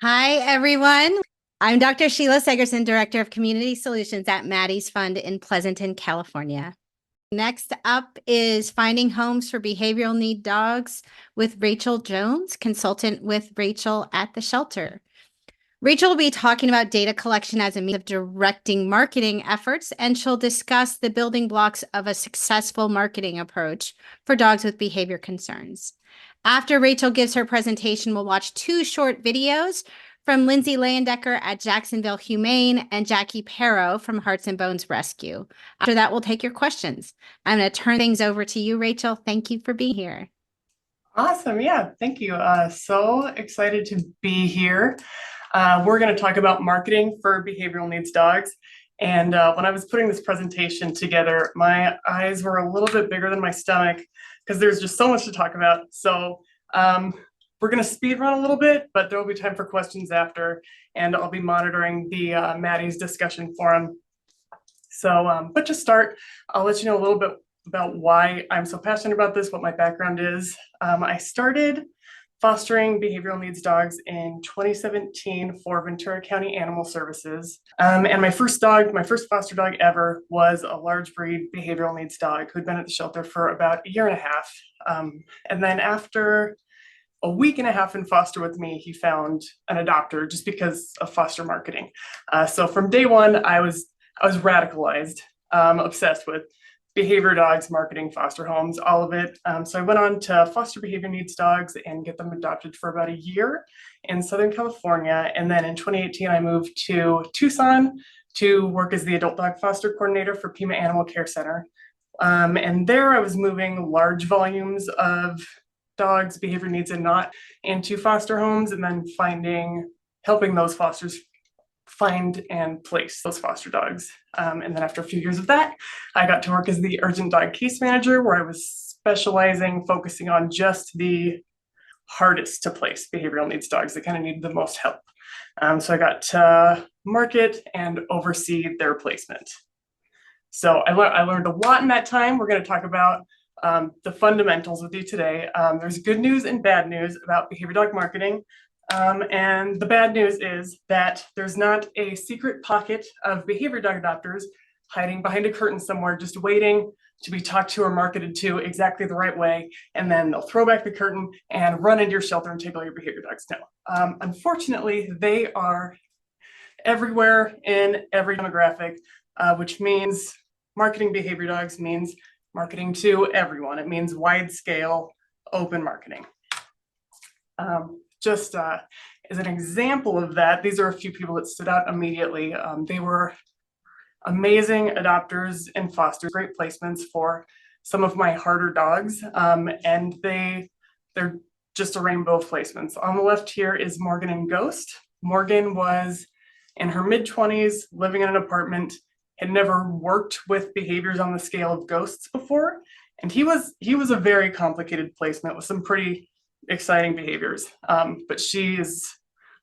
Hi, everyone. I'm Dr. Sheila Segerson, Director of Community Solutions at Maddie's Fund in Pleasanton, California. Next up is Finding Homes for Behavioral Need Dogs with Rachel Jones, consultant with Rachel at the shelter. Rachel will be talking about data collection as a means of directing marketing efforts, and she'll discuss the building blocks of a successful marketing approach for dogs with behavior concerns. After Rachel gives her presentation, we'll watch two short videos from Lindsay Layendecker at Jacksonville Humane and Jackie Perro from Hearts and Bones Rescue. After that, we'll take your questions. I'm going to turn things over to you, Rachel. Thank you for being here. Awesome. Yeah, thank you. So excited to be here. We're going to talk about marketing for behavioral needs dogs. And when I was putting this presentation together, my eyes were a little bit bigger than my stomach because there's just so much to talk about. So we're going to speed run a little bit, but there will be time for questions after, and I'll be monitoring the Maddie's discussion forum. So, but to start, I'll let you know a little bit about why I'm so passionate about this, what my background is. I started fostering behavioral needs dogs in 2017 for Ventura County Animal Services. And my first foster dog ever was a large breed behavioral needs dog who'd been at the shelter for about a year and a half. And then after a week and a half in foster with me, he found an adopter just because of foster marketing. So from day one, I was radicalized, obsessed with behavior dogs, marketing, foster homes, all of it. So I went on to foster behavior needs dogs and get them adopted for about a year in Southern California. And then in 2018, I moved to Tucson to work as the adult dog foster coordinator for Pima Animal Care Center. And there I was moving large volumes of dogs, behavior needs and not, into foster homes, and then helping those fosters find and place those foster dogs. And then after a few years of that, I got to work as the urgent dog case manager, where I was focusing on just the hardest to place behavioral needs dogs that kind of need the most help. So I got to market and oversee their placement. So I learned a lot in that time. We're going to talk about the fundamentals with you today. There's good news and bad news about behavior dog marketing. And the bad news is that there's not a secret pocket of behavior dog adopters hiding behind a curtain somewhere, just waiting to be talked to or marketed to exactly the right way. And then they'll throw back the curtain and run into your shelter and take all your behavior dogs. No, unfortunately, they are everywhere in every demographic, which means marketing behavior dogs means marketing to everyone. It means wide scale, open marketing. Just as an example of that, these are a few people that stood out immediately. They were amazing adopters and fosters, great placements for some of my harder dogs. And they're just a rainbow of placements. On the left here is Morgan and Ghost. Morgan was in her mid-20s, living in an apartment, had never worked with behaviors on the scale of Ghosts before. And he was a very complicated placement with some pretty exciting behaviors, but she is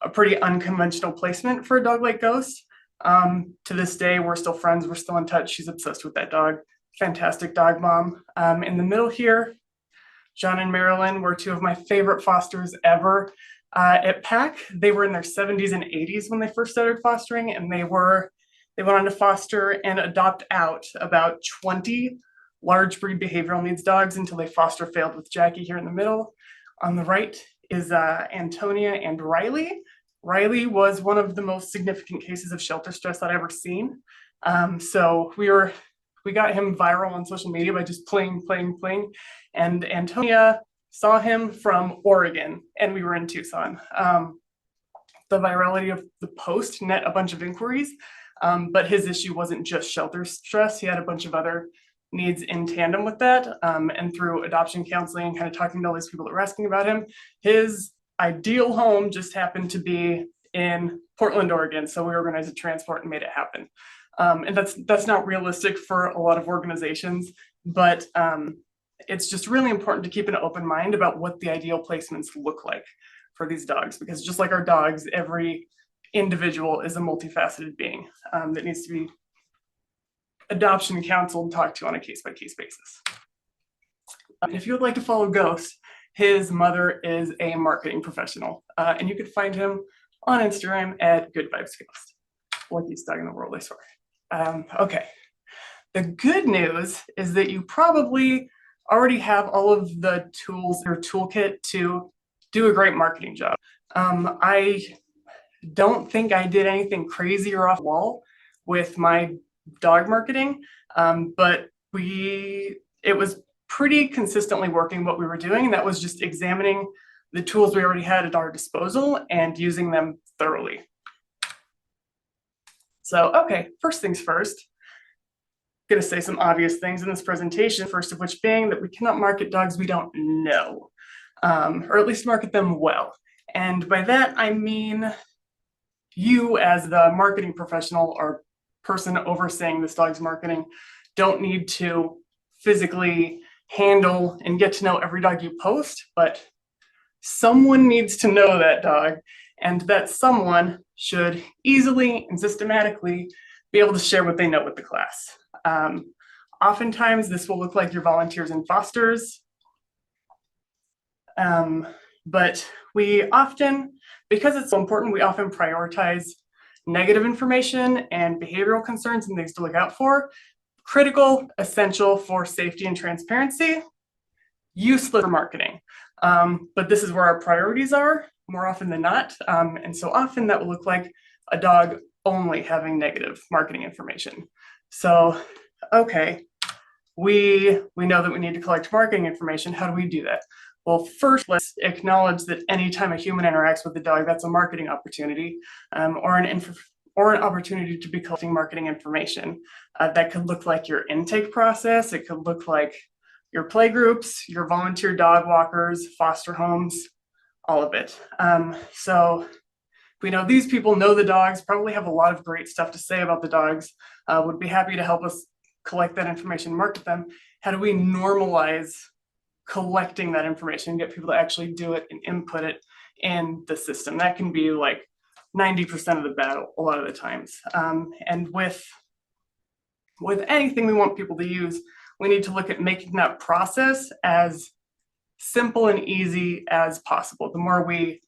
a pretty unconventional placement for a dog like Ghost. To this day, we're still friends, we're still in touch. She's obsessed with that dog. Fantastic dog mom. In the middle here, John and Marilyn were two of my favorite fosters ever. At PAC, they were in their 70s and 80s when they first started fostering, and they went on to foster and adopt out about 20 large breed behavioral needs dogs until they foster failed with Jackie here in the middle. On the right is Antonia and Riley. Riley was one of the most significant cases of shelter stress I'd ever seen. So we got him viral on social media by just playing. And Antonia saw him from Oregon, and we were in Tucson. The virality of the post net a bunch of inquiries, but his issue wasn't just shelter stress. He had a bunch of other needs in tandem with that. And through adoption counseling and kind of talking to all these people that were asking about him, his ideal home just happened to be in Portland, Oregon. So we organized a transport and made it happen. And that's not realistic for a lot of organizations, but it's just really important to keep an open mind about what the ideal placements look like for these dogs, because just like our dogs, every individual is a multifaceted being that needs to be adoption counseled, talked to on a case-by-case basis. If you would like to follow Ghost, his mother is a marketing professional, and you could find him on Instagram at Good Vibes Ghost. Luckiest dog in the world, I swear. Okay. The good news is that you probably already have all of the tools in your toolkit to do a great marketing job. I don't think I did anything crazy or off the wall with my dog marketing, but it was pretty consistently working what we were doing. And that was just examining the tools we already had at our disposal and using them thoroughly. So, okay, first things first. I'm going to say some obvious things in this presentation, first of which being that we cannot market dogs we don't know, or at least market them well. And by that, I mean you as the marketing professional or person overseeing this dog's marketing don't need to physically handle and get to know every dog you post, but someone needs to know that dog, and that someone should easily and systematically be able to share what they know with the class. Oftentimes this will look like your volunteers and fosters, but we often, because it's so important, we often prioritize negative information and behavioral concerns and things to look out for. Critical, essential for safety and transparency, useless for marketing. But this is where our priorities are more often than not. And so often that will look like a dog only having negative marketing information. So, okay, we know that we need to collect marketing information. How do we do that? Well, first, let's acknowledge that anytime a human interacts with the dog, that's a marketing opportunity, or an opportunity to be collecting marketing information. That could look like your intake process. It could look like your play groups, your volunteer dog walkers, foster homes, all of it. So we know these people know the dogs, probably have a lot of great stuff to say about the dogs, would be happy to help us collect that information, market them. How do we normalize collecting that information, get people to actually do it and input it in the system? That can be like 90% of the battle a lot of the times. And with anything we want people to use, we need to look at making that process as simple and easy as possible. The more we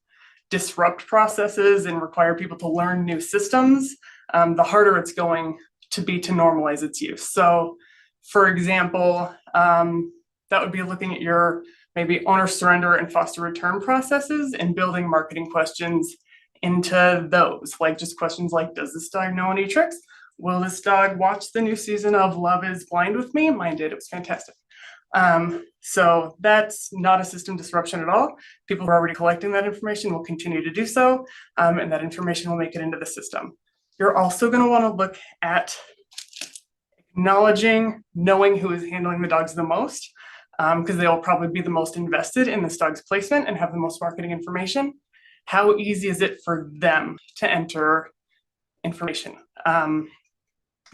disrupt processes and require people to learn new systems, the harder it's going to be to normalize its use. So, for example, that would be looking at your maybe owner surrender and foster return processes and building marketing questions into those, like just questions like, does this dog know any tricks? Will this dog watch the new season of Love is Blind with me? Mine did, it was fantastic. So that's not a system disruption at all. People who are already collecting that information will continue to do so, and that information will make it into the system. You're also going to want to look at acknowledging, knowing who is handling the dogs the most, because they'll probably be the most invested in this dog's placement and have the most marketing information. How easy is it for them to enter information?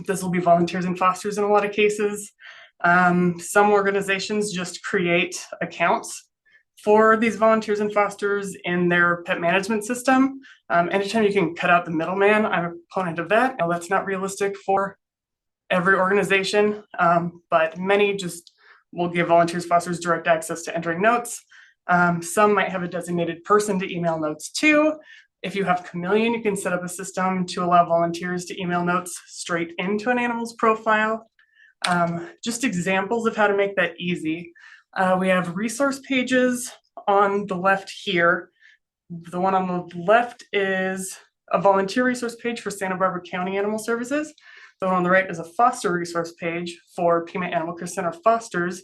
This will be volunteers and fosters in a lot of cases. Some organizations just create accounts for these volunteers and fosters in their pet management system. Anytime you can cut out the middleman, I'm a proponent of that. Now, that's not realistic for every organization, but many just will give volunteers, fosters direct access to entering notes. Some might have a designated person to email notes to. If you have Chameleon, you can set up a system to allow volunteers to email notes straight into an animal's profile. Just examples of how to make that easy. We have resource pages on the left here. The one on the left is a volunteer resource page for Santa Barbara County Animal Services. The one on the right is a foster resource page for Pima Animal Care Center fosters.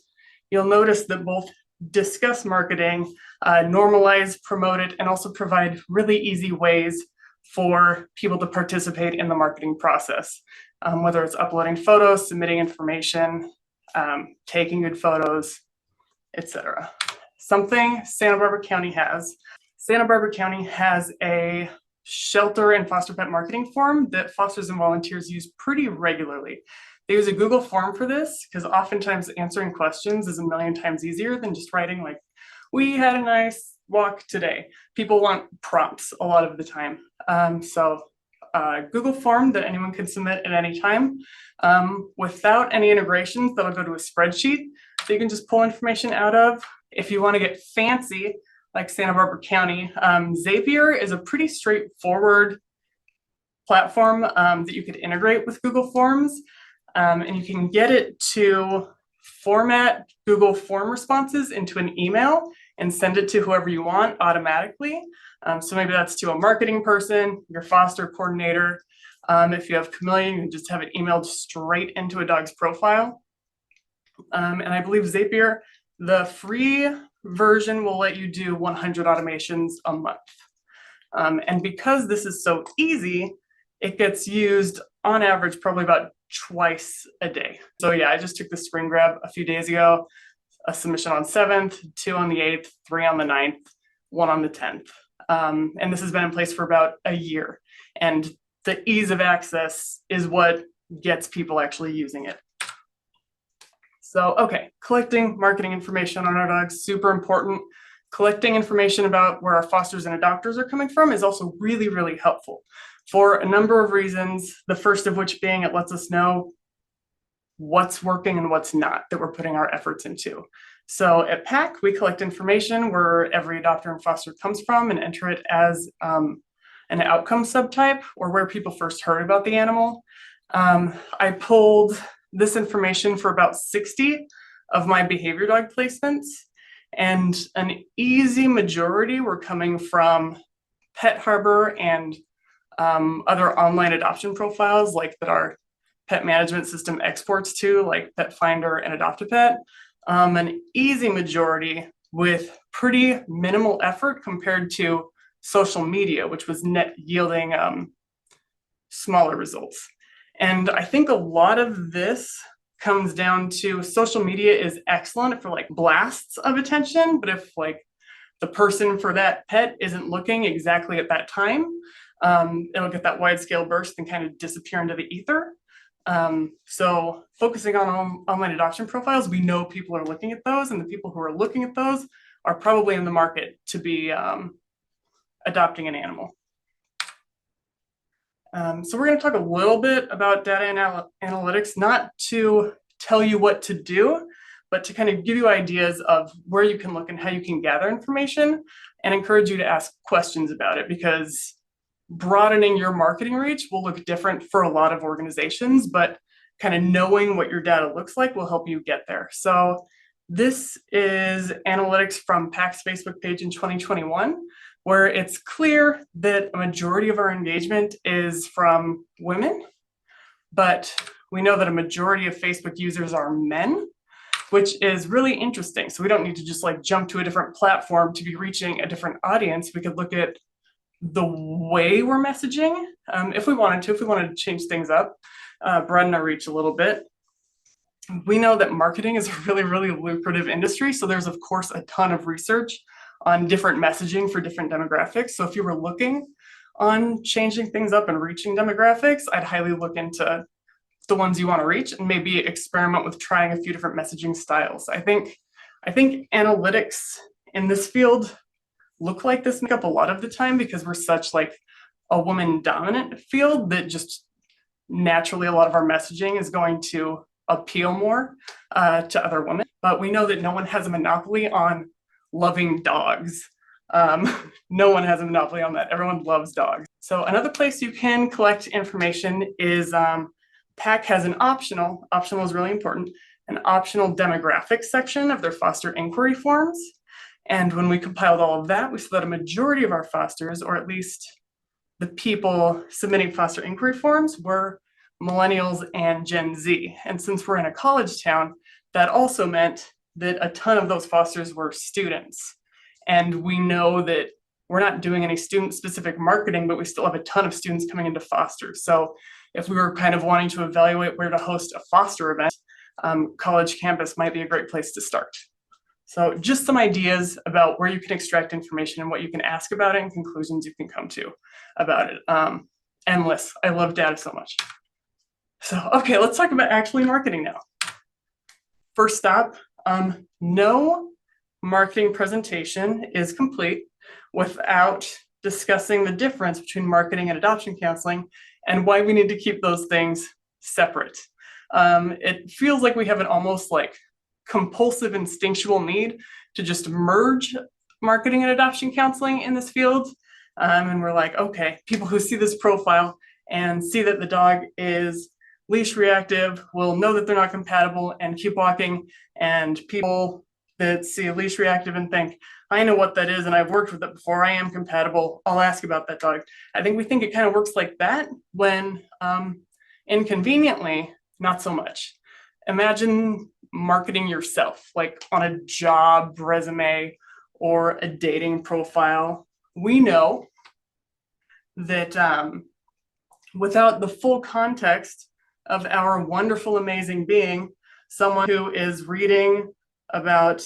You'll notice that both discuss marketing, normalize, promote it, and also provide really easy ways for people to participate in the marketing process, whether it's uploading photos, submitting information, taking good photos, etc. Something Santa Barbara County has. Santa Barbara County has a shelter and foster pet marketing form that fosters and volunteers use pretty regularly. They use a Google form for this because oftentimes answering questions is a million times easier than just writing like, we had a nice walk today. People want prompts a lot of the time. So Google form that anyone can submit at any time without any integrations. That'll go to a spreadsheet that you can just pull information out of. If you want to get fancy, like Santa Barbara County. Zapier is a pretty straightforward platform that you could integrate with Google Forms, and you can get it to format Google form responses into an email and send it to whoever you want automatically. So maybe that's to a marketing person, your foster coordinator. If you have Chameleon, you can just have it emailed straight into a dog's profile. And I believe Zapier, the free version will let you do 100 automations a month. And because this is so easy, it gets used on average probably about twice a day. So yeah, I just took the spring grab a few days ago, a submission on 7th, 2 on the 8th, 3 on the 9th, 1 on the 10th. And this has been in place for about a year. And the ease of access is what gets people actually using it. So, okay, collecting marketing information on our dogs, super important. Collecting information about where our fosters and adopters are coming from is also really, really helpful for a number of reasons. The first of which being it lets us know what's working and what's not that we're putting our efforts into. So at PAC, we collect information where every adopter and foster comes from and enter it as an outcome subtype or where people first heard about the animal. I pulled this information for about 60 of my behavior dog placements, and an easy majority were coming from Pet Harbor and other online adoption profiles like that our pet management system exports to, like Pet Finder and Adopt-A-Pet. An easy majority with pretty minimal effort compared to social media, which was net yielding smaller results. And I think a lot of this comes down to social media is excellent for like blasts of attention, but if like the person for that pet isn't looking exactly at that time, it'll get that wide scale burst and kind of disappear into the ether. So focusing on online adoption profiles, we know people are looking at those, and the people who are looking at those are probably in the market to be adopting an animal. So we're going to talk a little bit about data analytics, not to tell you what to do, but to kind of give you ideas of where you can look and how you can gather information, and encourage you to ask questions about it, because broadening your marketing reach will look different for a lot of organizations, but kind of knowing what your data looks like will help you get there. So this is analytics from PAC's Facebook page in 2021, where it's clear that a majority of our engagement is from women, but we know that a majority of Facebook users are men, which is really interesting. So we don't need to just like jump to a different platform to be reaching a different audience. We could look at the way we're messaging if we wanted to change things up, broaden our reach a little bit. We know that marketing is a really, really lucrative industry. So there's of course a ton of research on different messaging for different demographics. So if you were looking on changing things up and reaching demographics, I'd highly look into the ones you want to reach and maybe experiment with trying a few different messaging styles. I think analytics in this field look like this make up a lot of the time because we're such like a woman dominant field that just naturally a lot of our messaging is going to appeal more to other women. But we know that no one has a monopoly on loving dogs. No one has a monopoly on that. Everyone loves dogs. So another place you can collect information is PAC has an optional is really important, an optional demographics section of their foster inquiry forms. And when we compiled all of that, we saw that a majority of our fosters, or at least the people submitting foster inquiry forms, were millennials and Gen Z. And since we're in a college town, that also meant that a ton of those fosters were students. And we know that we're not doing any student-specific marketing, but we still have a ton of students coming into foster. So if we were kind of wanting to evaluate where to host a foster event, college campus might be a great place to start. So just some ideas about where you can extract information and what you can ask about it and conclusions you can come to about it. Endless. I love data so much. So, okay, let's talk about actually marketing now. First stop, no marketing presentation is complete without discussing the difference between marketing and adoption counseling and why we need to keep those things separate. It feels like we have an almost like compulsive instinctual need to just merge marketing and adoption counseling in this field. And we're like, okay, people who see this profile and see that the dog is leash reactive will know that they're not compatible and keep walking. And people that see a leash reactive and think, I know what that is and I've worked with it before, I am compatible, I'll ask about that dog. I think we think it kind of works like that when inconveniently, not so much. Imagine marketing yourself, like on a job resume or a dating profile. We know that without the full context of our wonderful, amazing being, someone who is reading about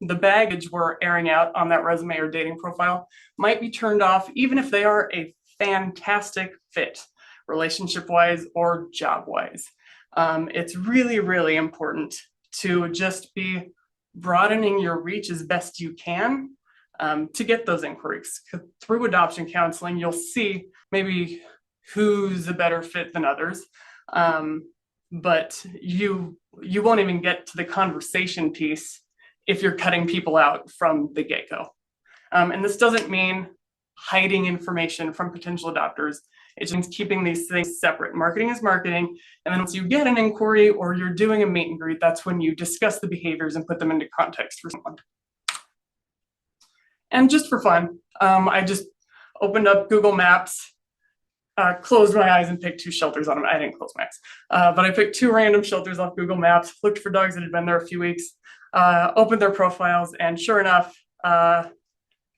the baggage we're airing out on that resume or dating profile might be turned off, even if they are a fantastic fit, relationship-wise or job-wise. It's really, really important to just be broadening your reach as best you can to get those inquiries. Through adoption counseling, you'll see maybe who's a better fit than others, but you won't even get to the conversation piece if you're cutting people out from the get-go. And this doesn't mean hiding information from potential adopters. It just means keeping these things separate. Marketing is marketing. And then once you get an inquiry or you're doing a meet and greet, that's when you discuss the behaviors and put them into context for someone. And just for fun, I just opened up Google Maps, closed my eyes and picked 2 shelters on them. I didn't close my eyes, but I picked 2 random shelters off Google Maps, looked for dogs that had been there a few weeks, opened their profiles, and sure enough,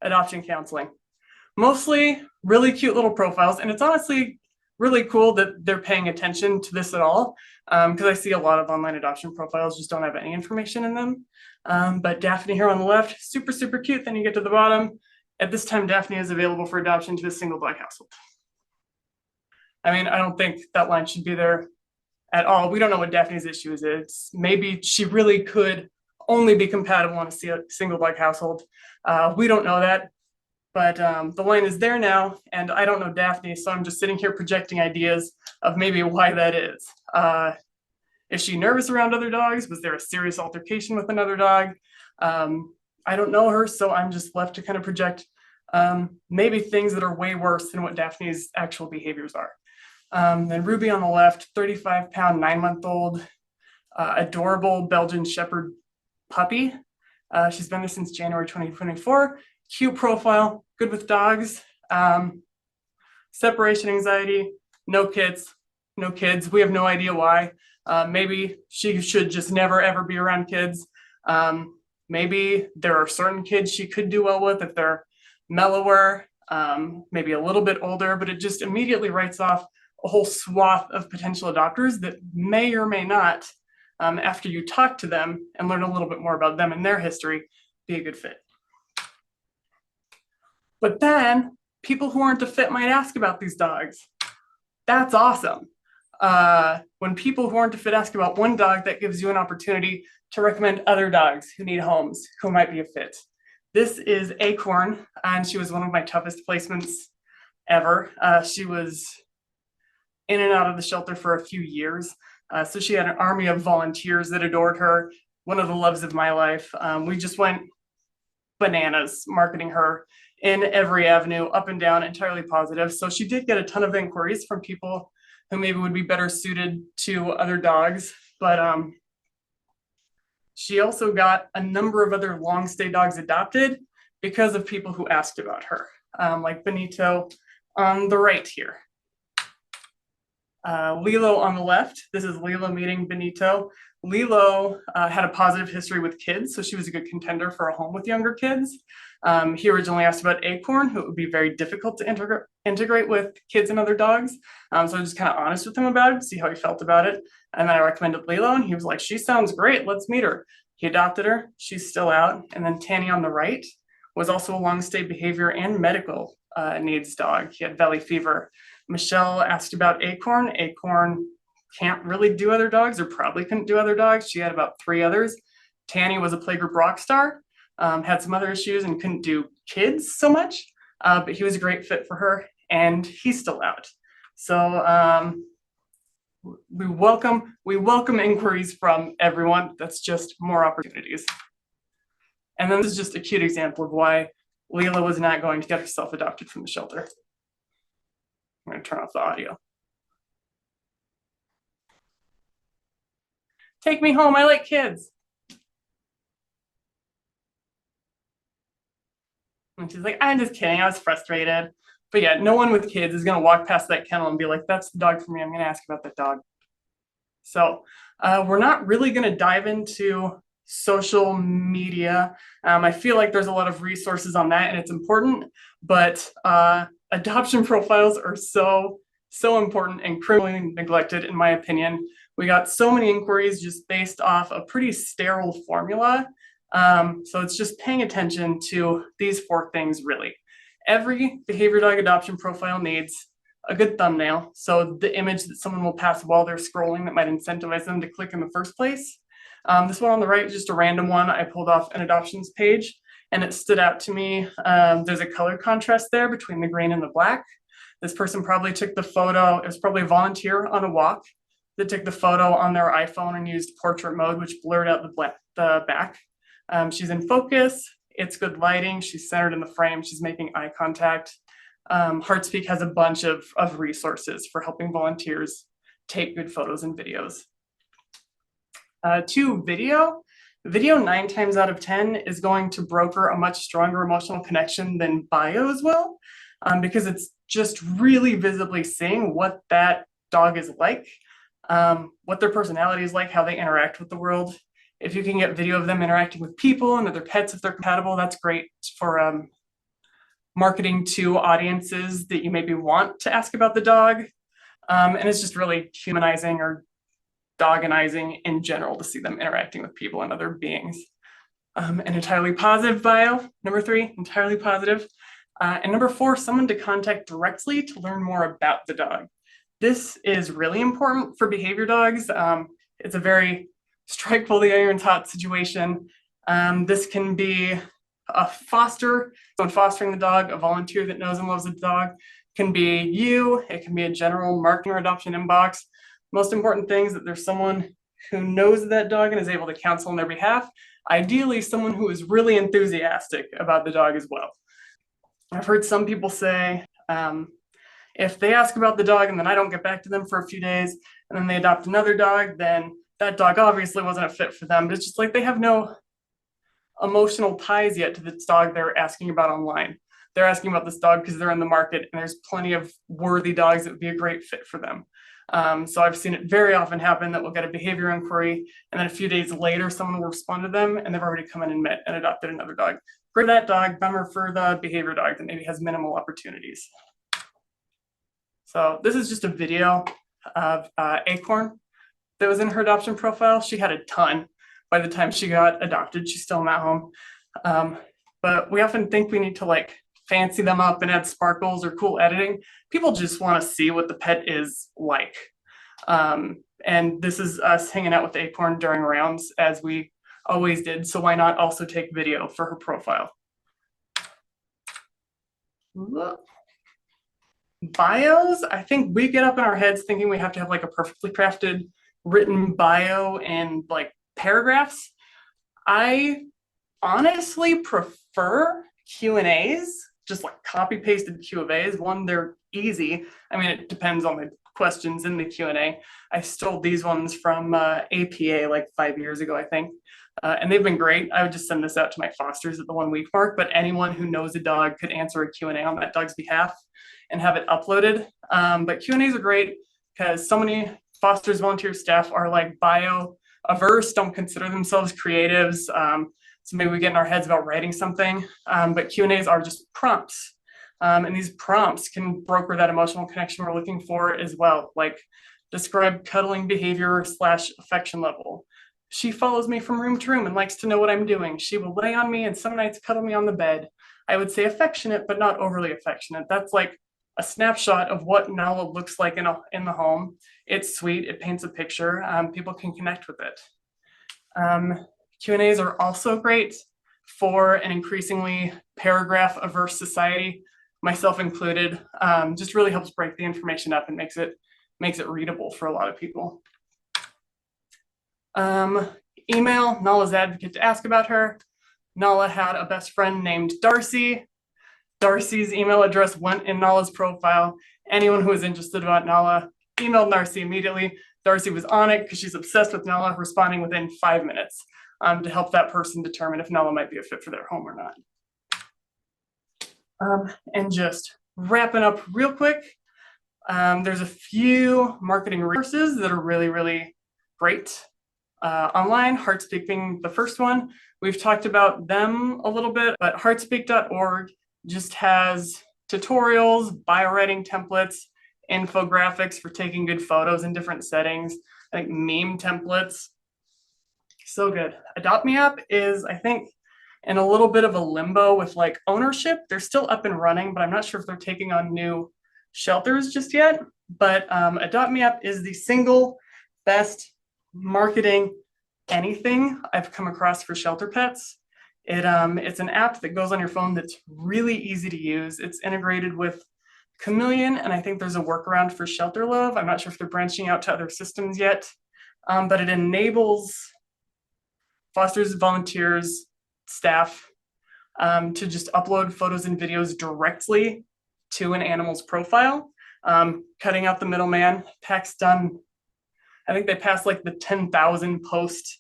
adoption counseling. Mostly really cute little profiles, and it's honestly really cool that they're paying attention to this at all, because I see a lot of online adoption profiles just don't have any information in them. But Daphne here on the left, super, super cute. Then you get to the bottom. At this time, Daphne is available for adoption to a single dog household. I mean, I don't think that line should be there at all. We don't know what Daphne's issue is. It's maybe she really could only be compatible in a single dog household. We don't know that. But the line is there now, and I don't know Daphne, so I'm just sitting here projecting ideas of maybe why that is. Is she nervous around other dogs? Was there a serious altercation with another dog? I don't know her, so I'm just left to kind of project maybe things that are way worse than what Daphne's actual behaviors are. Then Ruby on the left, 35-pound, 9-month-old, adorable Belgian Shepherd puppy. She's been there since January 2024. Cute profile, good with dogs, separation anxiety, no kids. We have no idea why. Maybe she should just never ever be around kids. Maybe there are certain kids she could do well with if they're mellower, maybe a little bit older, but it just immediately writes off a whole swath of potential adopters that may or may not, after you talk to them and learn a little bit more about them and their history, be a good fit. But then people who aren't a fit might ask about these dogs. That's awesome. When people who aren't a fit ask about one dog, that gives you an opportunity to recommend other dogs who need homes, who might be a fit. This is Acorn, and she was one of my toughest placements ever. She was in and out of the shelter for a few years. So she had an army of volunteers that adored her, one of the loves of my life. We just went bananas marketing her in every avenue, up and down, entirely positive. So she did get a ton of inquiries from people who maybe would be better suited to other dogs, but she also got a number of other long stay dogs adopted because of people who asked about her, like Benito on the right here. Lilo on the left, this is Lilo meeting Benito. Lilo had a positive history with kids, so she was a good contender for a home with younger kids. He originally asked about Acorn, who it would be very difficult to integrate with kids and other dogs. So I was just kind of honest with him about it, see how he felt about it. And then I recommended Lilo, and he was like, she sounds great, let's meet her. He adopted her, she's still out. And then Tanny on the right was also a long stay behavior and medical needs dog. He had valley fever. Michelle asked about Acorn. Acorn can't really do other dogs, or probably couldn't do other dogs. She had about 3 others. Tanny was a playgroup rock star, had some other issues and couldn't do kids so much, but he was a great fit for her, and he's still out. So we welcome inquiries from everyone. That's just more opportunities. And then this is just a cute example of why Leela was not going to get herself adopted from the shelter. I'm going to turn off the audio. Take me home, I like kids. And she's like, I'm just kidding, I was frustrated. But yeah, no one with kids is going to walk past that kennel and be like, that's the dog for me, I'm going to ask about that dog. So we're not really going to dive into social media. I feel like there's a lot of resources on that and it's important, but adoption profiles are so important and criminally neglected, in my opinion. We got so many inquiries just based off a pretty sterile formula. So it's just paying attention to these 4 things, really. Every behavior dog adoption profile needs a good thumbnail. So the image that someone will pass while they're scrolling that might incentivize them to click in the first place. This one on the right is just a random one I pulled off an adoptions page and it stood out to me. There's a color contrast there between the green and the black. This person probably took the photo, it was probably a volunteer on a walk that took the photo on their iPhone and used portrait mode, which blurred out the back. She's in focus, it's good lighting, she's centered in the frame, she's making eye contact. Heartspeak has a bunch of resources for helping volunteers take good photos and videos. To video 9 times out of 10 is going to broker a much stronger emotional connection than bios will, because it's just really visibly seeing what that dog is like, what their personality is like, how they interact with the world. If you can get video of them interacting with people and other pets if they're compatible, that's great for marketing to audiences that you maybe want to ask about the dog. And it's just really humanizing or doganizing in general to see them interacting with people and other beings. An entirely positive bio, number 3, entirely positive. And number 4, someone to contact directly to learn more about the dog. This is really important for behavior dogs. It's a very strike while the iron's hot situation. This can be a foster, someone fostering the dog, a volunteer that knows and loves the dog, can be you, it can be a general marketing or adoption inbox. Most important thing is that there's someone who knows that dog and is able to counsel on their behalf. Ideally, someone who is really enthusiastic about the dog as well. I've heard some people say, if they ask about the dog and then I don't get back to them for a few days and then they adopt another dog, then that dog obviously wasn't a fit for them. But it's just like they have no emotional ties yet to this dog they're asking about online. They're asking about this dog because they're in the market and there's plenty of worthy dogs that would be a great fit for them. So I've seen it very often happen that we'll get a behavior inquiry and then a few days later someone will respond to them and they've already come in and met and adopted another dog. Great for that dog, bummer for the behavior dog that maybe has minimal opportunities. So this is just a video of Acorn that was in her adoption profile. She had a ton by the time she got adopted. She's still not home. But we often think we need to like fancy them up and add sparkles or cool editing. People just want to see what the pet is like. And this is us hanging out with Acorn during rounds as we always did. So why not also take video for her profile? Bios, I think we get up in our heads thinking we have to have like a perfectly crafted written bio and like paragraphs. I honestly prefer Q&As, just like copy pasted Q&As. One, they're easy. I mean, it depends on the questions in the Q&A. I stole these ones from APA like 5 years ago, I think. And they've been great. I would just send this out to my fosters at the 1 week mark, but anyone who knows a dog could answer a Q&A on that dog's behalf and have it uploaded. But Q&As are great because so many fosters, volunteer staff are like bio averse, don't consider themselves creatives. So maybe we get in our heads about writing something, but Q&As are just prompts. And these prompts can broker that emotional connection we're looking for as well. Like describe cuddling behavior / affection level. She follows me from room to room and likes to know what I'm doing. She will lay on me and some nights cuddle me on the bed. I would say affectionate, but not overly affectionate. That's like a snapshot of what Nala looks like in the home. It's sweet, it paints a picture, people can connect with it. Q&As are also great for an increasingly paragraph averse society, myself included. Just really helps break the information up and makes it readable for a lot of people. Email Nala's advocate to ask about her. Nala had a best friend named Darcy. Darcy's email address went in Nala's profile. Anyone who was interested about Nala emailed Darcy immediately. Darcy was on it because she's obsessed with Nala, responding within 5 minutes to help that person determine if Nala might be a fit for their home or not. And just wrapping up real quick, there's a few marketing resources that are really, really great online, Heartspeak being the first one. We've talked about them a little bit, but heartspeak.org just has tutorials, bio writing templates, infographics for taking good photos in different settings, I think meme templates. So good. Adopt Me app is, I think, in a little bit of a limbo with like ownership. They're still up and running, but I'm not sure if they're taking on new shelters just yet. But Adopt Me app is the single best marketing anything I've come across for shelter pets. It's an app that goes on your phone that's really easy to use. It's integrated with Chameleon, and I think there's a workaround for Shelter Love. I'm not sure if they're branching out to other systems yet, but it enables fosters, volunteers, staff to just upload photos and videos directly to an animal's profile, cutting out the middleman. PAC's done, I think they passed like the 10,000 post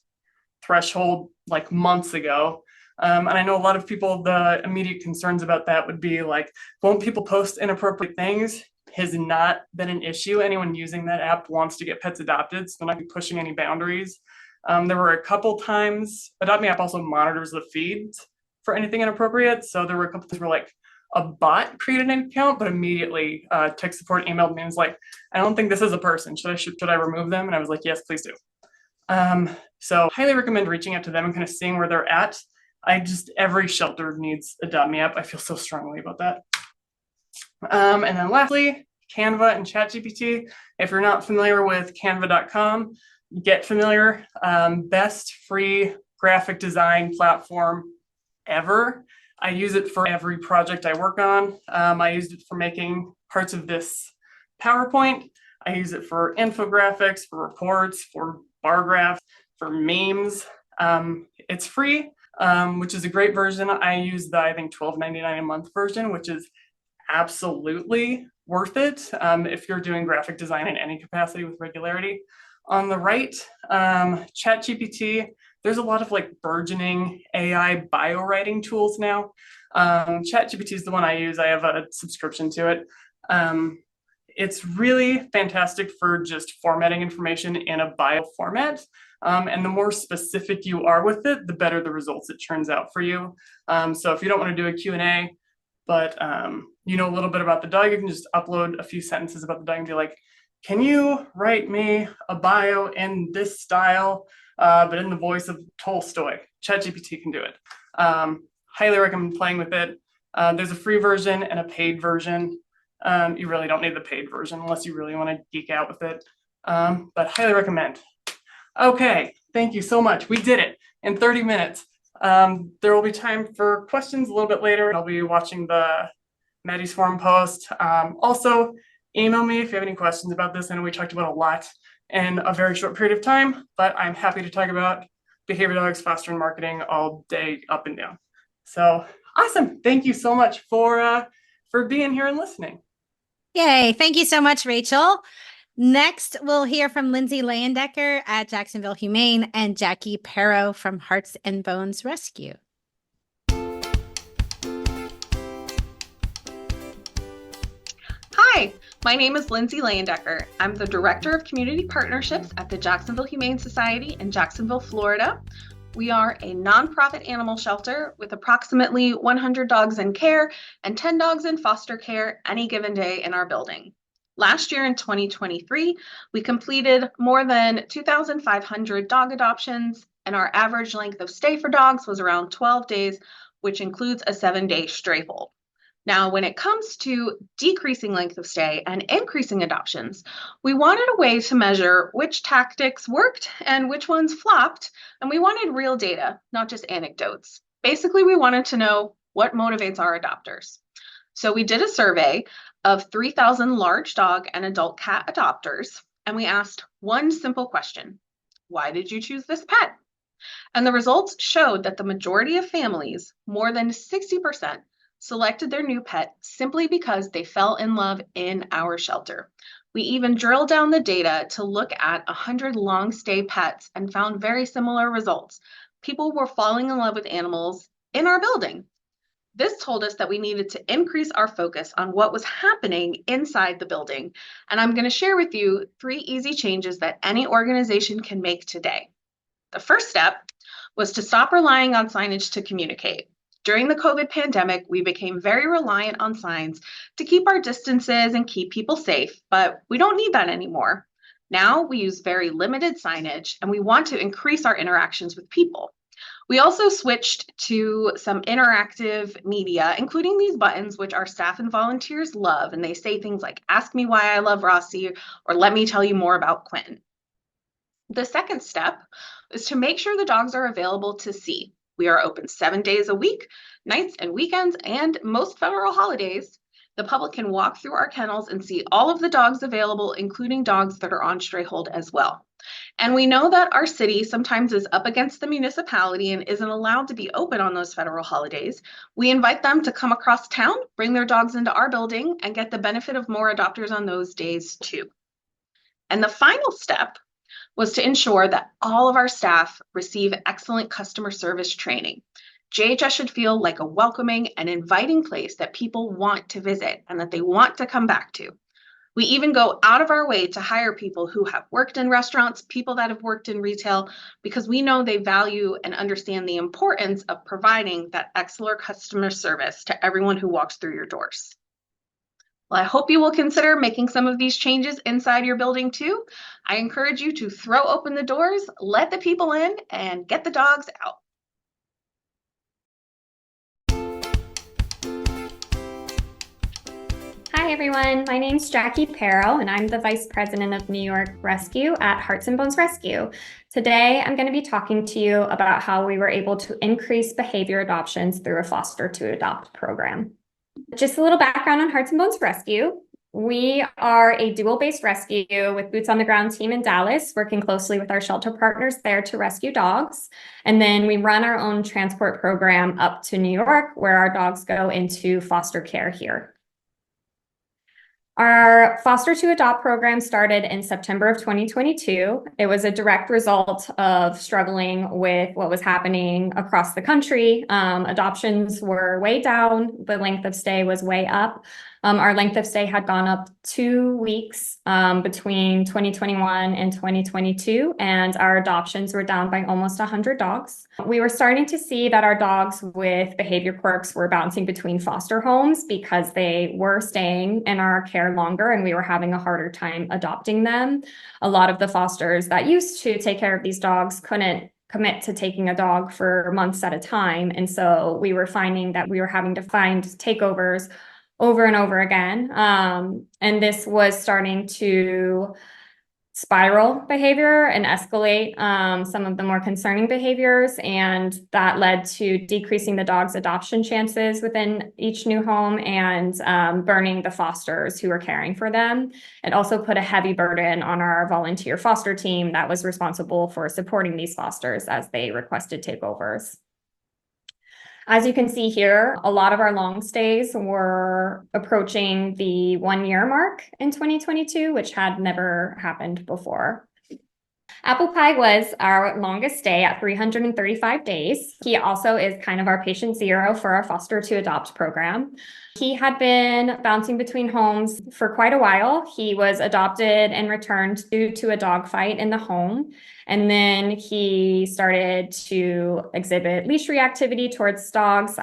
threshold like months ago. And I know a lot of people, the immediate concerns about that would be like, won't people post inappropriate things? Has not been an issue. Anyone using that app wants to get pets adopted, so they're not pushing any boundaries. There were a couple times, Adopt Me app also monitors the feeds for anything inappropriate. So there were a couple times where like a bot created an account, but immediately tech support emailed me and was like, I don't think this is a person. Should I remove them? And I was like, yes, please do. So highly recommend reaching out to them and kind of seeing where they're at. Every shelter needs Adopt Me app. I feel so strongly about that. And then lastly, Canva and ChatGPT. If you're not familiar with canva.com, get familiar. Best free graphic design platform ever. I use it for every project I work on. I used it for making parts of this PowerPoint. I use it for infographics, for reports, for bar graphs, for memes. It's free, which is a great version. I use the, I think, $12.99 a month version, which is absolutely worth it if you're doing graphic design in any capacity with regularity. On the right, ChatGPT, there's a lot of like burgeoning AI bio writing tools now. ChatGPT is the one I use. I have a subscription to it. It's really fantastic for just formatting information in a bio format. And the more specific you are with it, the better the results it turns out for you. So if you don't want to do a Q&A, but you know a little bit about the dog, you can just upload a few sentences about the dog and be like, can you write me a bio in this style, but in the voice of Tolstoy? ChatGPT can do it. Highly recommend playing with it. There's a free version and a paid version. You really don't need the paid version unless you really want to geek out with it, but highly recommend. Okay, thank you so much. We did it in 30 minutes. There will be time for questions a little bit later. I'll be watching the Maddie's forum post. Also, email me if you have any questions about this. I know we talked about a lot in a very short period of time, but I'm happy to talk about behavior dogs, fostering, marketing all day, up and down. So awesome. Thank you so much for being here and listening. Yay. Thank you so much, Rachel. Next, we'll hear from Lindsay Layendecker at Jacksonville Humane and Jackie Perro from Hearts and Bones Rescue. Hi, my name is Lindsay Layendecker. I'm the Director of Community Partnerships at the Jacksonville Humane Society in Jacksonville, Florida. We are a nonprofit animal shelter with approximately 100 dogs in care and 10 dogs in foster care any given day in our building. Last year in 2023, we completed more than 2,500 dog adoptions, and our average length of stay for dogs was around 12 days, which includes a 7-day stray hold. Now, when it comes to decreasing length of stay and increasing adoptions, we wanted a way to measure which tactics worked and which ones flopped, and we wanted real data, not just anecdotes. Basically, we wanted to know what motivates our adopters. So we did a survey of 3,000 large dog and adult cat adopters, and we asked one simple question: why did you choose this pet? And the results showed that the majority of families, more than 60%, selected their new pet simply because they fell in love in our shelter. We even drilled down the data to look at 100 long stay pets and found very similar results. People were falling in love with animals in our building. This told us that we needed to increase our focus on what was happening inside the building. And I'm going to share with you 3 easy changes that any organization can make today. The first step was to stop relying on signage to communicate. During the COVID pandemic, we became very reliant on signs to keep our distances and keep people safe, but we don't need that anymore. Now we use very limited signage, and we want to increase our interactions with people. We also switched to some interactive media, including these buttons, which our staff and volunteers love, and they say things like, "Ask me why I love Rossi," or "Let me tell you more about Quentin." The second step is to make sure the dogs are available to see. We are open 7 days a week, nights and weekends, and most federal holidays. The public can walk through our kennels and see all of the dogs available, including dogs that are on stray hold as well. And we know that our city sometimes is up against the municipality and isn't allowed to be open on those federal holidays. We invite them to come across town, bring their dogs into our building, and get the benefit of more adopters on those days too. And the final step was to ensure that all of our staff receive excellent customer service training. JHS should feel like a welcoming and inviting place that people want to visit and that they want to come back to. We even go out of our way to hire people who have worked in restaurants, people that have worked in retail, because we know they value and understand the importance of providing that excellent customer service to everyone who walks through your doors. Well, I hope you will consider making some of these changes inside your building too. I encourage you to throw open the doors, let the people in, and get the dogs out. Hi everyone, my name's Jackie Perro and I'm the Vice President of New York Rescue at Hearts and Bones Rescue. Today, I'm going to be talking to you about how we were able to increase behavior adoptions through a foster to adopt program. Just a little background on Hearts and Bones Rescue. We are a dual-based rescue with boots on the ground team in Dallas, working closely with our shelter partners there to rescue dogs. And then we run our own transport program up to New York, where our dogs go into foster care here. Our foster to adopt program started in September of 2022. It was a direct result of struggling with what was happening across the country. Adoptions were way down. The length of stay was way up. Our length of stay had gone up 2 weeks between 2021 and 2022, and our adoptions were down by almost 100 dogs. We were starting to see that our dogs with behavior quirks were bouncing between foster homes because they were staying in our care longer and we were having a harder time adopting them. A lot of the fosters that used to take care of these dogs couldn't commit to taking a dog for months at a time. And so we were finding that we were having to find takeovers over and over again. And this was starting to spiral behavior and escalate some of the more concerning behaviors. And that led to decreasing the dog's adoption chances within each new home and burning the fosters who were caring for them. It also put a heavy burden on our volunteer foster team that was responsible for supporting these fosters as they requested takeovers. As you can see here, a lot of our long stays were approaching the 1-year mark in 2022, which had never happened before. Apple Pie was our longest stay at 335 days. He also is kind of our patient zero for our foster to adopt program. He had been bouncing between homes for quite a while. He was adopted and returned due to a dog fight in the home. And then he started to exhibit leash reactivity towards dogs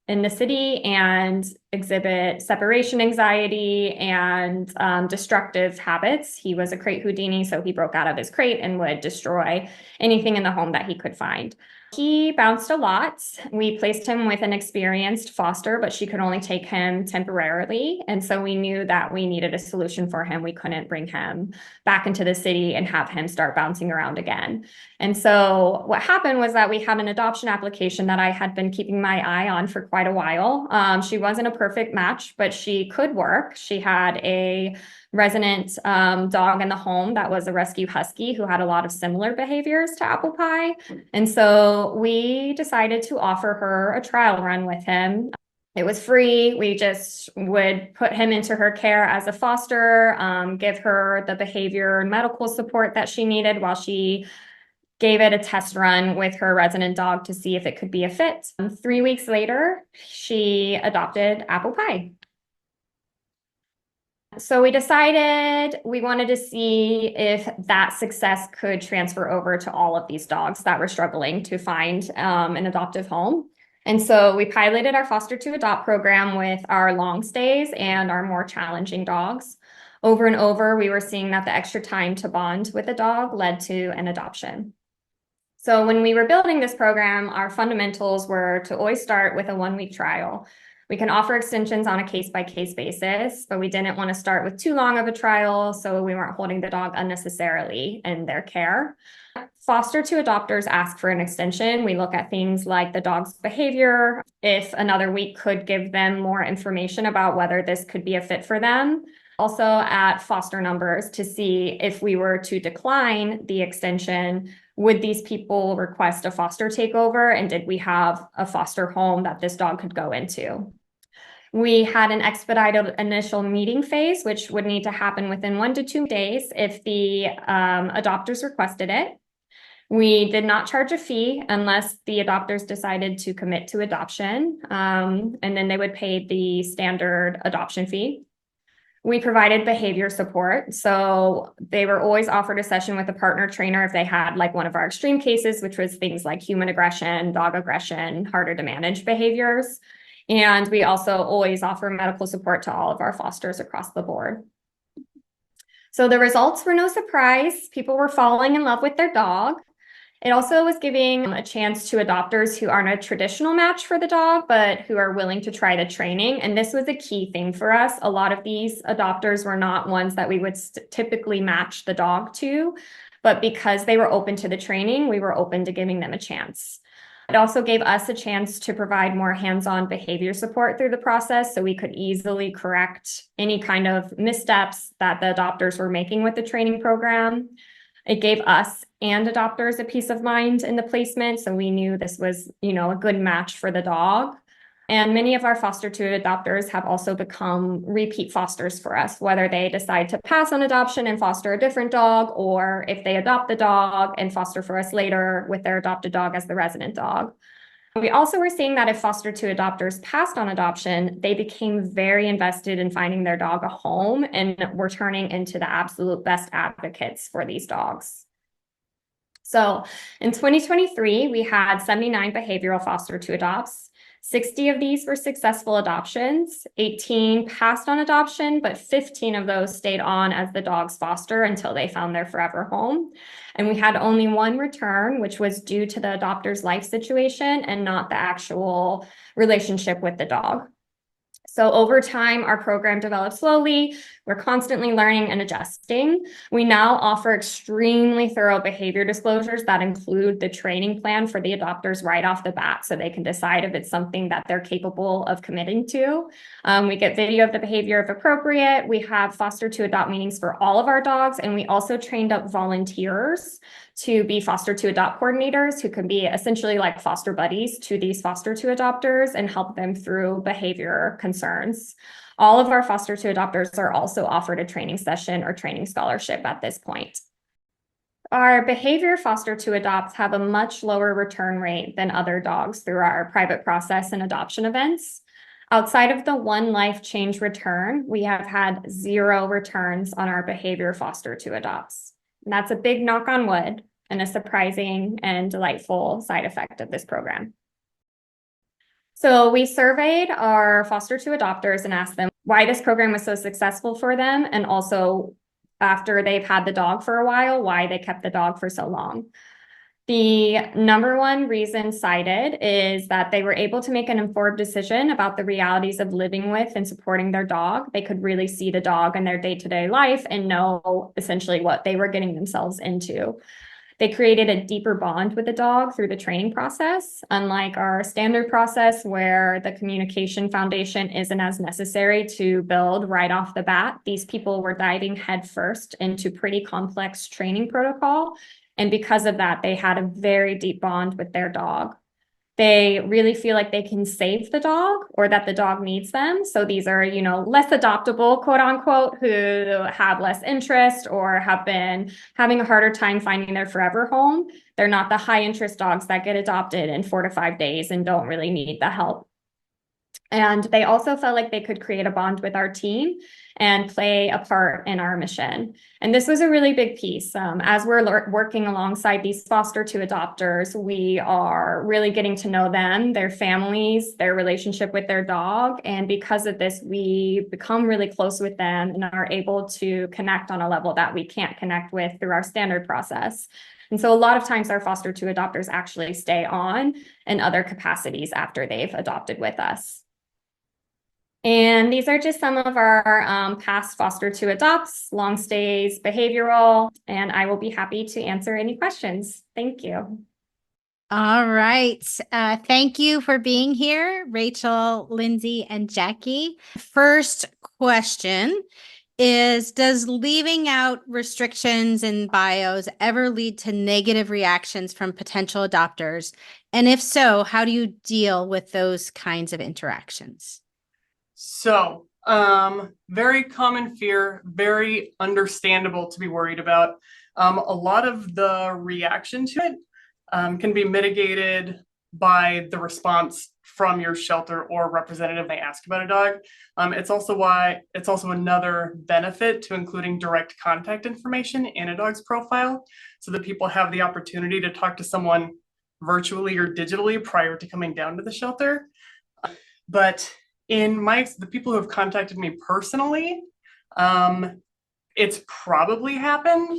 in the city and exhibit separation anxiety and destructive habits. He was a crate Houdini, so he broke out of his crate and would destroy anything in the home that he could find. He bounced a lot. We placed him with an experienced foster, but she could only take him temporarily. And so we knew that we needed a solution for him. We couldn't bring him back into the city and have him start bouncing around again. And so what happened was that we had an adoption application that I had been keeping my eye on for quite a while. She wasn't a perfect match, but she could work. She had a resident dog in the home that was a rescue husky who had a lot of similar behaviors to Apple Pie. And so we decided to offer her a trial run with him. It was free. We just would put him into her care as a foster, give her the behavior and medical support that she needed while she gave it a test run with her resident dog to see if it could be a fit. 3 weeks later, she adopted Apple Pie. So we decided we wanted to see if that success could transfer over to all of these dogs that were struggling to find an adoptive home. And so we piloted our foster to adopt program with our long stays and our more challenging dogs. Over and over, we were seeing that the extra time to bond with a dog led to an adoption. So when we were building this program, our fundamentals were to always start with a 1-week trial. We can offer extensions on a case-by-case basis, but we didn't want to start with too long of a trial, so we weren't holding the dog unnecessarily in their care. Foster to adopters ask for an extension. We look at things like the dog's behavior, if another week could give them more information about whether this could be a fit for them. Also at foster numbers to see if we were to decline the extension, would these people request a foster takeover, and did we have a foster home that this dog could go into? We had an expedited initial meeting phase, which would need to happen within 1 to 2 days if the adopters requested it. We did not charge a fee unless the adopters decided to commit to adoption, and then they would pay the standard adoption fee. We provided behavior support. So they were always offered a session with a partner trainer if they had like one of our extreme cases, which was things like human aggression, dog aggression, harder to manage behaviors. And we also always offer medical support to all of our fosters across the board. So the results were no surprise. People were falling in love with their dog. It also was giving a chance to adopters who aren't a traditional match for the dog, but who are willing to try the training. And this was a key thing for us. A lot of these adopters were not ones that we would typically match the dog to, but because they were open to the training, we were open to giving them a chance. It also gave us a chance to provide more hands-on behavior support through the process so we could easily correct any kind of missteps that the adopters were making with the training program. It gave us and adopters a peace of mind in the placement, so we knew this was, a good match for the dog. And many of our foster to adopters have also become repeat fosters for us, whether they decide to pass on adoption and foster a different dog, or if they adopt the dog and foster for us later with their adopted dog as the resident dog. We also were seeing that if foster to adopters passed on adoption, they became very invested in finding their dog a home and were turning into the absolute best advocates for these dogs. So in 2023, we had 79 behavioral foster to adopts. 60 of these were successful adoptions, 18 passed on adoption, but 15 of those stayed on as the dog's foster until they found their forever home. And we had only 1 return, which was due to the adopter's life situation and not the actual relationship with the dog. So over time, our program developed slowly. We're constantly learning and adjusting. We now offer extremely thorough behavior disclosures that include the training plan for the adopters right off the bat so they can decide if it's something that they're capable of committing to. We get video of the behavior if appropriate. We have foster to adopt meetings for all of our dogs, and we also trained up volunteers to be foster to adopt coordinators who can be essentially like foster buddies to these foster to adopters and help them through behavior concerns. All of our foster to adopters are also offered a training session or training scholarship at this point. Our behavior foster to adopts have a much lower return rate than other dogs through our private process and adoption events. Outside of the 1 life change return, we have had 0 returns on our behavior foster to adopts. And that's a big knock on wood and a surprising and delightful side effect of this program. So we surveyed our foster to adopters and asked them why this program was so successful for them, and also after they've had the dog for a while, why they kept the dog for so long. The number 1 reason cited is that they were able to make an informed decision about the realities of living with and supporting their dog. They could really see the dog in their day-to-day life and know essentially what they were getting themselves into. They created a deeper bond with the dog through the training process, unlike our standard process where the communication foundation isn't as necessary to build right off the bat. These people were diving headfirst into pretty complex training protocol. And because of that, they had a very deep bond with their dog. They really feel like they can save the dog or that the dog needs them. So these are, less adoptable, quote unquote, who have less interest or have been having a harder time finding their forever home. They're not the high interest dogs that get adopted in 4 to 5 days and don't really need the help. And they also felt like they could create a bond with our team and play a part in our mission. And this was a really big piece. As we're working alongside these foster to adopters, we are really getting to know them, their families, their relationship with their dog. And because of this, we become really close with them and are able to connect on a level that we can't connect with through our standard process. And so a lot of times our foster to adopters actually stay on in other capacities after they've adopted with us. And these are just some of our past foster to adopts, long stays, behavioral, and I will be happy to answer any questions. Thank you. All right. Thank you for being here, Rachel, Lindsay, and Jackie. First question is, does leaving out restrictions in bios ever lead to negative reactions from potential adopters? And if so, how do you deal with those kinds of interactions? So, very common fear, very understandable to be worried about. A lot of the reaction to it can be mitigated by the response from your shelter or representative they ask about a dog. It's also another benefit to including direct contact information in a dog's profile so that people have the opportunity to talk to someone virtually or digitally prior to coming down to the shelter. But the people who have contacted me personally, it's probably happened,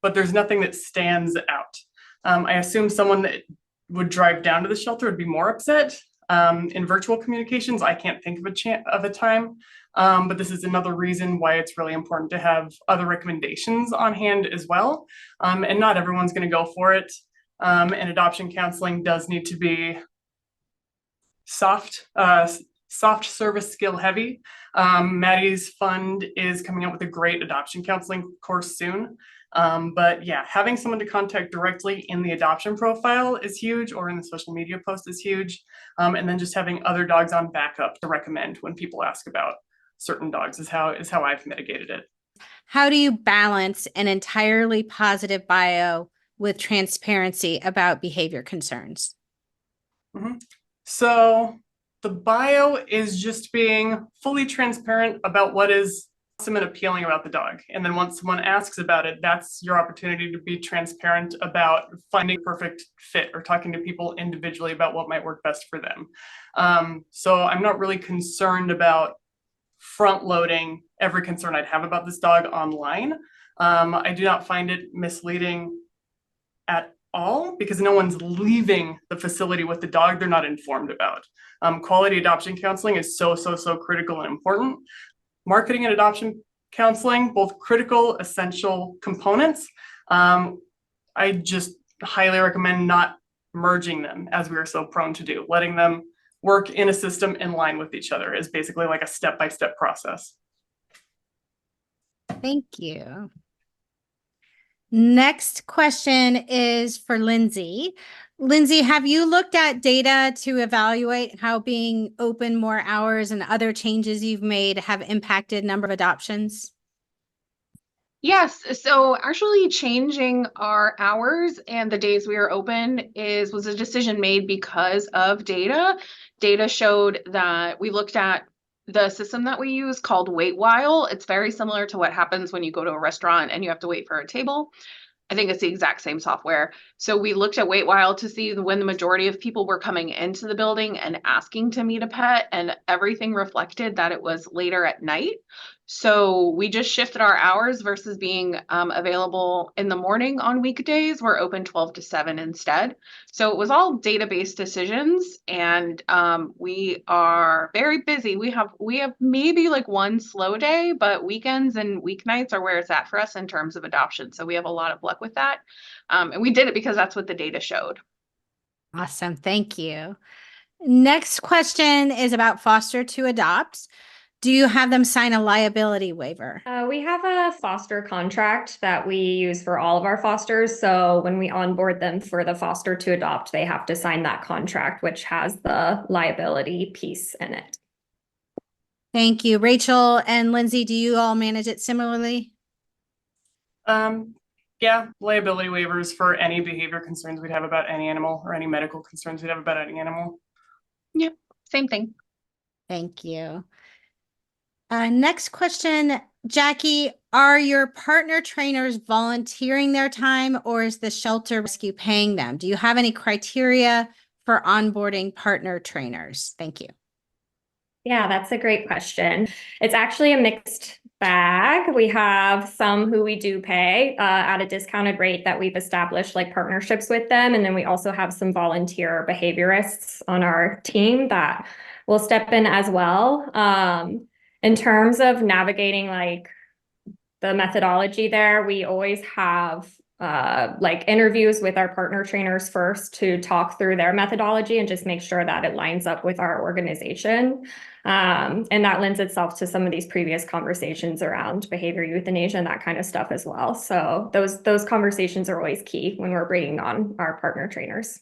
but there's nothing that stands out. I assume someone that would drive down to the shelter would be more upset. In virtual communications, I can't think of a time, but this is another reason why it's really important to have other recommendations on hand as well. And not everyone's going to go for it. And adoption counseling does need to be soft service skill heavy. Maddie's fund is coming out with a great adoption counseling course soon. But yeah, having someone to contact directly in the adoption profile is huge, or in the social media post is huge. And then just having other dogs on backup to recommend when people ask about certain dogs is how I've mitigated it. How do you balance an entirely positive bio with transparency about behavior concerns? Mm-hmm. So the bio is just being fully transparent about what is awesome and appealing about the dog. And then once someone asks about it, that's your opportunity to be transparent about finding perfect fit or talking to people individually about what might work best for them. So I'm not really concerned about front loading every concern I'd have about this dog online. I do not find it misleading at all because no one's leaving the facility with the dog they're not informed about. Quality adoption counseling is so critical and important. Marketing and adoption counseling, both critical, essential components. I just highly recommend not merging them as we are so prone to do. Letting them work in a system in line with each other is basically like a step-by-step process. Thank you. Next question is for Lindsay. Lindsay, have you looked at data to evaluate how being open more hours and other changes you've made have impacted number of adoptions? Yes, so actually changing our hours and the days we are open was a decision made because of data. Data showed that we looked at the system that we use called Wait While. It's very similar to what happens when you go to a restaurant and you have to wait for a table. I think it's the exact same software. So we looked at Wait While to see when the majority of people were coming into the building and asking to meet a pet, and everything reflected that it was later at night. So we just shifted our hours versus being available in the morning on weekdays. We're open 12 to 7 instead. So it was all database decisions, and we are very busy. We have maybe like one slow day, but weekends and weeknights are where it's at for us in terms of adoption. So we have a lot of luck with that. And we did it because that's what the data showed. Awesome. Thank you. Next question is about foster to adopt. Do you have them sign a liability waiver? We have a foster contract that we use for all of our fosters. So when we onboard them for the foster to adopt, they have to sign that contract, which has the liability piece in it. Thank you. Rachel and Lindsay, do you all manage it similarly? Yeah, liability waivers for any behavior concerns we'd have about any animal or any medical concerns we'd have about any animal. Yep, same thing. Thank you. Next question, Jackie, are your partner trainers volunteering their time, or is the shelter rescue paying them? Do you have any criteria for onboarding partner trainers? Thank you. Yeah, that's a great question. It's actually a mixed bag. We have some who we do pay at a discounted rate that we've established like partnerships with them. And then we also have some volunteer behaviorists on our team that will step in as well. In terms of navigating like the methodology there, we always have like interviews with our partner trainers first to talk through their methodology and just make sure that it lines up with our organization. And that lends itself to some of these previous conversations around behavior euthanasia and that kind of stuff as well. So those conversations are always key when we're bringing on our partner trainers.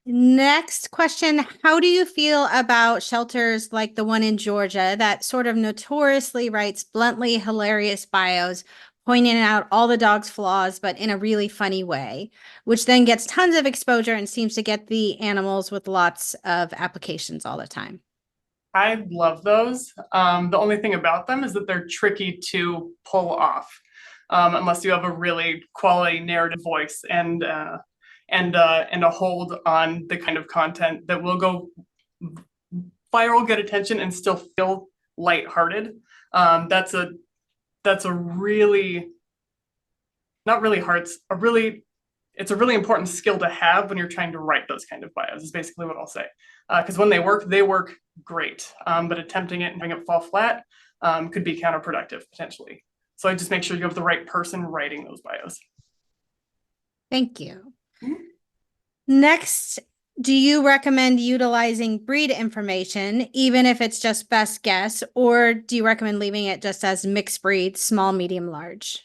Next question, how do you feel about shelters like the one in Georgia that sort of notoriously writes bluntly hilarious bios, pointing out all the dog's flaws, but in a really funny way, which then gets tons of exposure and seems to get the animals with lots of applications all the time? I love those. The only thing about them is that they're tricky to pull off, unless you have a really quality narrative voice and a hold on the kind of content that will go viral, get attention, and still feel lighthearted. That's a really, not really hard, it's a really important skill to have when you're trying to write those kind of bios, is basically what I'll say. Because when they work great, but attempting it and having it fall flat could be counterproductive potentially. So I just make sure you have the right person writing those bios. Thank you. Next, do you recommend utilizing breed information, even if it's just best guess, or do you recommend leaving it just as mixed breed, small, medium, large?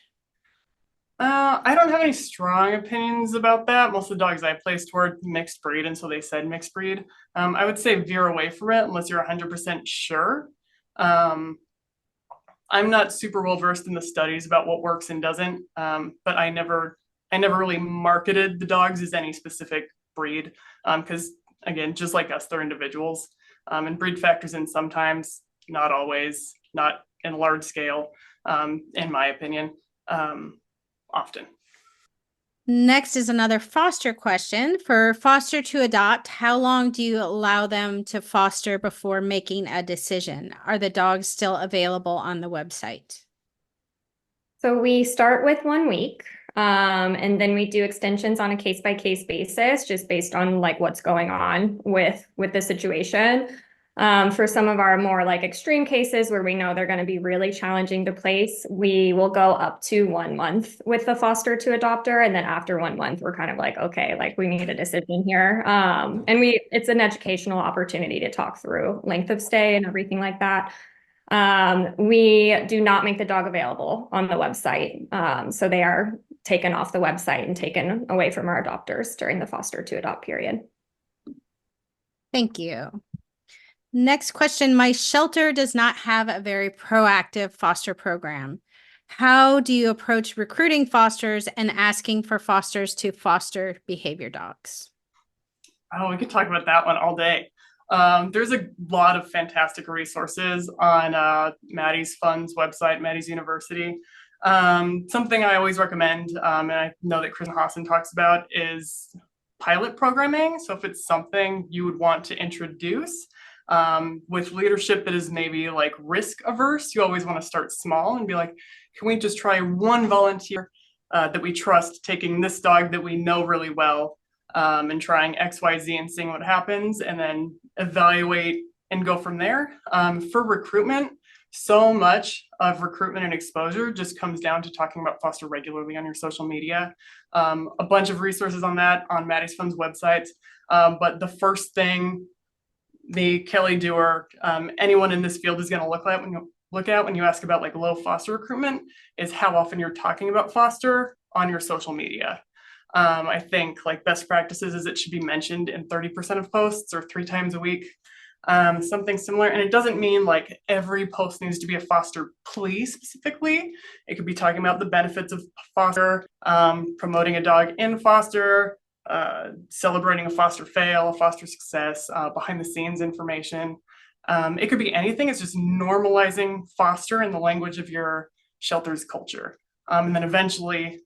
I don't have any strong opinions about that. Most of the dogs I placed were mixed breed, and so they said mixed breed. I would say veer away from it unless you're 100% sure. I'm not super well versed in the studies about what works and doesn't, but I never really marketed the dogs as any specific breed, because again, just like us, they're individuals, and breed factors in sometimes, not always, not in large scale, in my opinion, often. Next is another foster question. For foster to adopt, how long do you allow them to foster before making a decision? Are the dogs still available on the website? So we start with 1 week, and then we do extensions on a case-by-case basis, just based on like what's going on with the situation. For some of our more like extreme cases where we know they're going to be really challenging to place, we will go up to 1 month with the foster to adopter. And then after 1 month, we're kind of like, okay, like we need a decision here. And it's an educational opportunity to talk through length of stay and everything like that. We do not make the dog available on the website. So they are taken off the website and taken away from our adopters during the foster to adopt period. Thank you. Next question. My shelter does not have a very proactive foster program. How do you approach recruiting fosters and asking for fosters to foster behavior dogs? Oh, we could talk about that one all day. There's a lot of fantastic resources on Maddie's Fund's website, Maddie's University. Something I always recommend, and I know that Chris Hassan talks about, is pilot programming. So if it's something you would want to introduce, With leadership that is maybe like risk averse, you always want to start small and be like, can we just try one volunteer that we trust taking this dog that we know really well, and trying XYZ and seeing what happens, and then evaluate and go from there. For recruitment, so much of recruitment and exposure just comes down to talking about foster regularly on your social media. A bunch of resources on that on Maddie's Fund's website. But the first thing the Kelly doer, anyone in this field is going to look at when you ask about like low foster recruitment is how often you're talking about foster on your social media. I think like best practices is it should be mentioned in 30% of posts or 3 times a week. Something similar. And it doesn't mean like every post needs to be a foster plea specifically. It could be talking about the benefits of foster, promoting a dog in foster, celebrating a foster fail, a foster success, behind the scenes information. It could be anything. It's just normalizing foster in the language of your shelter's culture. And then eventually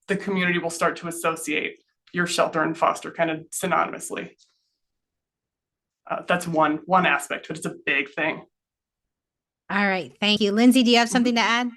the community will start to associate your shelter and foster kind of synonymously. That's one aspect, but it's a big thing. All right. Thank you. Lindsay, do you have something to add?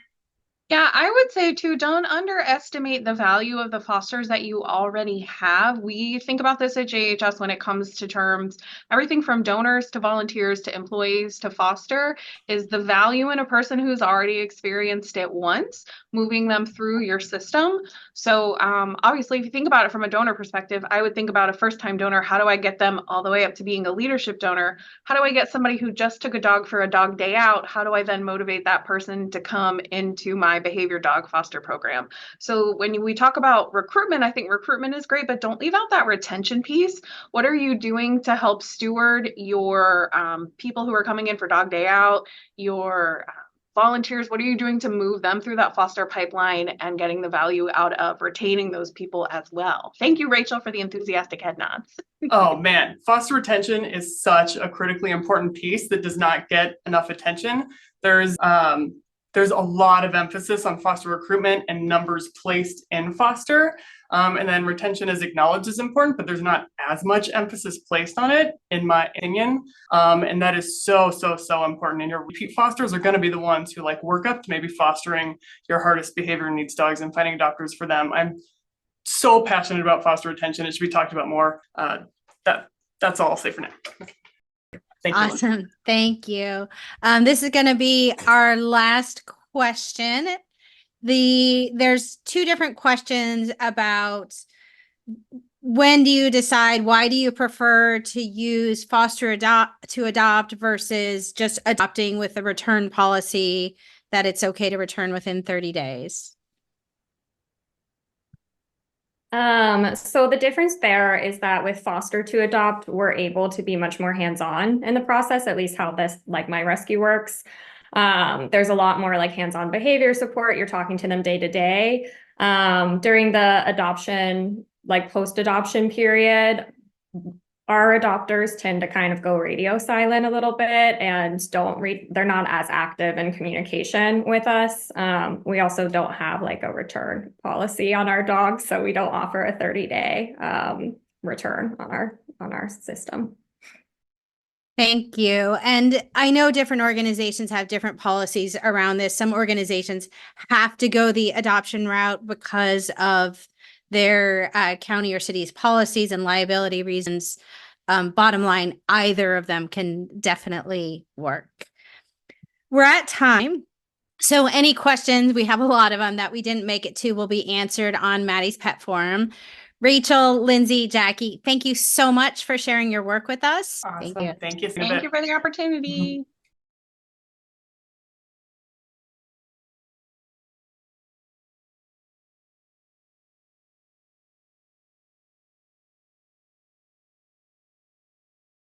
Yeah, I would say too, don't underestimate the value of the fosters that you already have. We think about this at JHS when it comes to terms, everything from donors to volunteers to employees to foster is the value in a person who's already experienced it once, moving them through your system. So obviously, if you think about it from a donor perspective, I would think about a first-time donor. How do I get them all the way up to being a leadership donor? How do I get somebody who just took a dog for a dog day out? How do I then motivate that person to come into my behavior dog foster program? So when we talk about recruitment, I think recruitment is great, but don't leave out that retention piece. What are you doing to help steward your people who are coming in for dog day out, your volunteers? What are you doing to move them through that foster pipeline and getting the value out of retaining those people as well? Thank you, Rachel, for the enthusiastic head nods. Oh man, foster retention is such a critically important piece that does not get enough attention. There's a lot of emphasis on foster recruitment and numbers placed in foster. And then retention is acknowledged as important, but there's not as much emphasis placed on it, in my opinion. And that is so important. And your repeat fosters are going to be the ones who like work up to maybe fostering your hardest behavior needs dogs and finding adopters for them. I'm so passionate about foster retention. It should be talked about more. That's all I'll say for now. Thank you. Awesome. Thank you. This is going to be our last question. There's 2 different questions about when do you decide, why do you prefer to use foster to adopt versus just adopting with a return policy that it's okay to return within 30 days? So the difference there is that with foster to adopt, we're able to be much more hands-on in the process, at least how this, like my rescue works. There's a lot more like hands-on behavior support. You're talking to them day to day. During the adoption, like post-adoption period, our adopters tend to kind of go radio silent a little bit and they're not as active in communication with us. We also don't have like a return policy on our dogs, so we don't offer a 30-day return on our system. Thank you. And I know different organizations have different policies around this. Some organizations have to go the adoption route because of their county or city's policies and liability reasons. Bottom line, either of them can definitely work. We're at time. So any questions, we have a lot of them that we didn't make it to, will be answered on Maddie's Pet Forum. Rachel, Lindsay, Jackie, thank you so much for sharing your work with us. Awesome. Thank you. Thank you. Thank you for the opportunity.